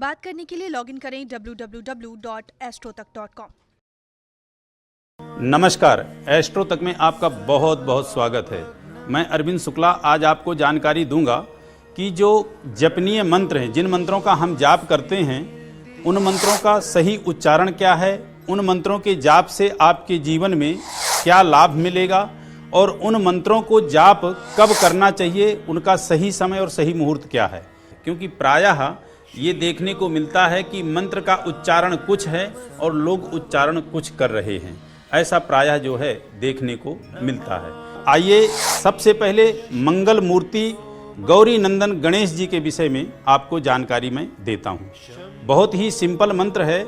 बात करने के लिए लॉगिन करें www.astrotak.com। नमस्कार, एस्ट्रो तक में आपका बहुत बहुत स्वागत है। मैं अरविंद शुक्ला आज आपको जानकारी दूंगा कि जो जपनीय मंत्र हैं, जिन मंत्रों का हम जाप करते हैं, उन मंत्रों का सही उच्चारण क्या है, उन मंत्रों के जाप से आपके जीवन में क्या लाभ मिलेगा और उन मंत्रों को जाप कब करना चाहिए, उनका सही समय और सही मुहूर्त क्या है। क्योंकि प्रायः ये देखने को मिलता है कि मंत्र का उच्चारण कुछ है और लोग उच्चारण कुछ कर रहे हैं, ऐसा प्रायः जो है देखने को मिलता है। आइए सबसे पहले मंगल मूर्ति गौरी नंदन गणेश जी के विषय में आपको जानकारी मैं देता हूँ। बहुत ही सिंपल मंत्र है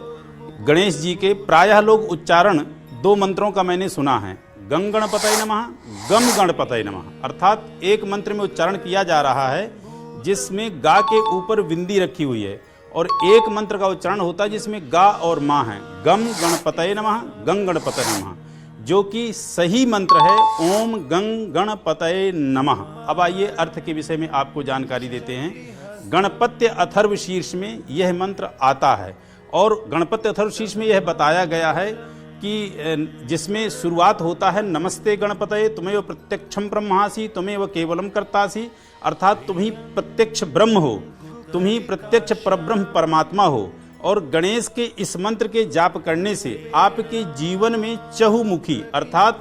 गणेश जी के। प्रायः लोग उच्चारण दो मंत्रों का मैंने सुना है, गं गणपतये नमः, गम गणपतये नमः। अर्थात एक मंत्र में उच्चारण किया जा रहा है जिसमें गा के ऊपर बिंदी रखी हुई है, और एक मंत्र का उच्चारण होता है जिसमें गा और माँ है, गम गणपतये नमः, गं गणपतये नमः, जो कि सही मंत्र है ओम गं गणपतये नमः। अब आइए अर्थ के विषय में आपको जानकारी देते हैं। गणपत्य अथर्व शीर्ष में यह मंत्र आता है और गणपत्य अथर्व शीर्ष में यह बताया गया है कि जिसमें शुरुआत होता है नमस्ते गणपतये तुम्हें प्रत्यक्षम ब्रह्मासि तुम्हें केवलम कर्तासि। अर्थात तुम ही प्रत्यक्ष ब्रह्म हो, तुम ही प्रत्यक्ष परब्रह्म परमात्मा हो। और गणेश के इस मंत्र के जाप करने से आपके जीवन में चहुमुखी अर्थात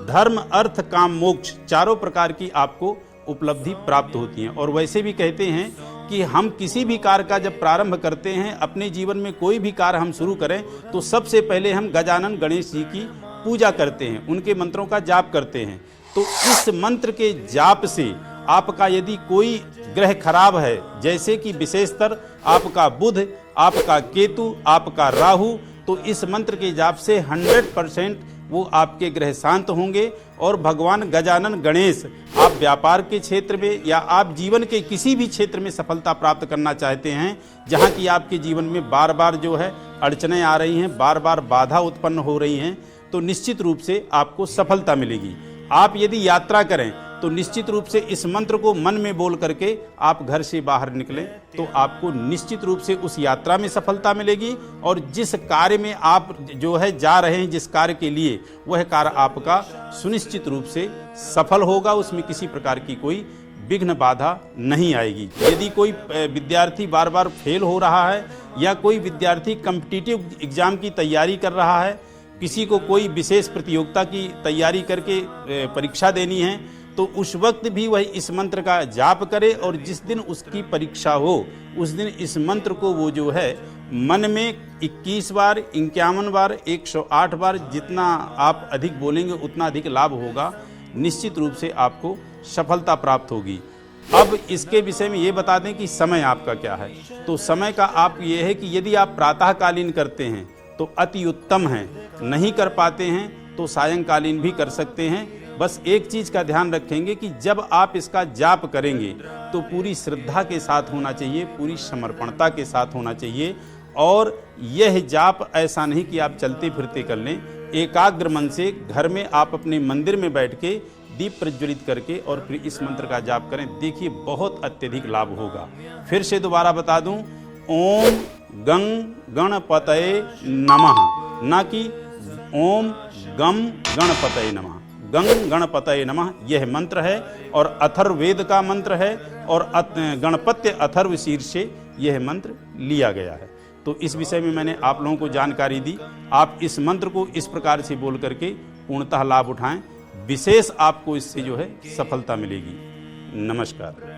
धर्म अर्थ काम मोक्ष चारों प्रकार की आपको उपलब्धि प्राप्त होती है। और वैसे भी कहते हैं कि हम किसी भी कार्य का जब प्रारंभ करते हैं, अपने जीवन में कोई भी कार्य हम शुरू करें तो सबसे पहले हम गजानन गणेश जी की पूजा करते हैं, उनके मंत्रों का जाप करते हैं। तो इस मंत्र के जाप से आपका यदि कोई ग्रह खराब है, जैसे कि विशेषतर आपका बुध, आपका केतु, आपका राहु, तो इस मंत्र के जाप से 100% वो आपके ग्रह शांत होंगे। और भगवान गजानन गणेश आप व्यापार के क्षेत्र में या आप जीवन के किसी भी क्षेत्र में सफलता प्राप्त करना चाहते हैं, जहां की आपके जीवन में बार बार जो है अड़चनें आ रही हैं, बार बार बाधा उत्पन्न हो रही हैं, तो निश्चित रूप से आपको सफलता मिलेगी। आप यदि यात्रा करें तो निश्चित रूप से इस मंत्र को मन में बोल करके आप घर से बाहर निकलें तो आपको निश्चित रूप से उस यात्रा में सफलता मिलेगी। और जिस कार्य में आप जो है जा रहे हैं, जिस कार्य के लिए, वह कार्य आपका सुनिश्चित रूप से सफल होगा, उसमें किसी प्रकार की कोई विघ्न बाधा नहीं आएगी। यदि कोई विद्यार्थी बार बार फेल हो रहा है या कोई विद्यार्थी कॉम्पिटिटिव एग्जाम की तैयारी कर रहा है, किसी को कोई विशेष प्रतियोगिता की तैयारी करके परीक्षा देनी है, तो उस वक्त भी वह इस मंत्र का जाप करे और जिस दिन उसकी परीक्षा हो उस दिन इस मंत्र को वो जो है मन में 21 बार, 51 बार, 108 बार, जितना आप अधिक बोलेंगे उतना अधिक लाभ होगा। निश्चित रूप से आपको सफलता प्राप्त होगी। अब इसके विषय में ये बता दें कि समय आपका क्या है। तो समय का आप ये है कि यदि आप प्रातःकालीन करते हैं तो अति उत्तम है, नहीं कर पाते हैं तो सायंकालीन भी कर सकते हैं। बस एक चीज का ध्यान रखेंगे कि जब आप इसका जाप करेंगे तो पूरी श्रद्धा के साथ होना चाहिए, पूरी समर्पणता के साथ होना चाहिए। और यह जाप ऐसा नहीं कि आप चलते फिरते कर लें, एकाग्र मन से घर में आप अपने मंदिर में बैठ के दीप प्रज्वलित करके और फिर इस मंत्र का जाप करें। देखिए बहुत अत्यधिक लाभ होगा। फिर से दोबारा बता दूं, ओम गं गणपतये नमः, ना कि ओम गम गणपतये नमः। गं गणपतये नमः यह मंत्र है और अथर्ववेद का मंत्र है और गणपत्य अथर्व शीर्ष से यह मंत्र लिया गया है। तो इस विषय में मैंने आप लोगों को जानकारी दी। आप इस मंत्र को इस प्रकार से बोल करके पूर्णतः लाभ उठाएं, विशेष आपको इससे जो है सफलता मिलेगी। नमस्कार।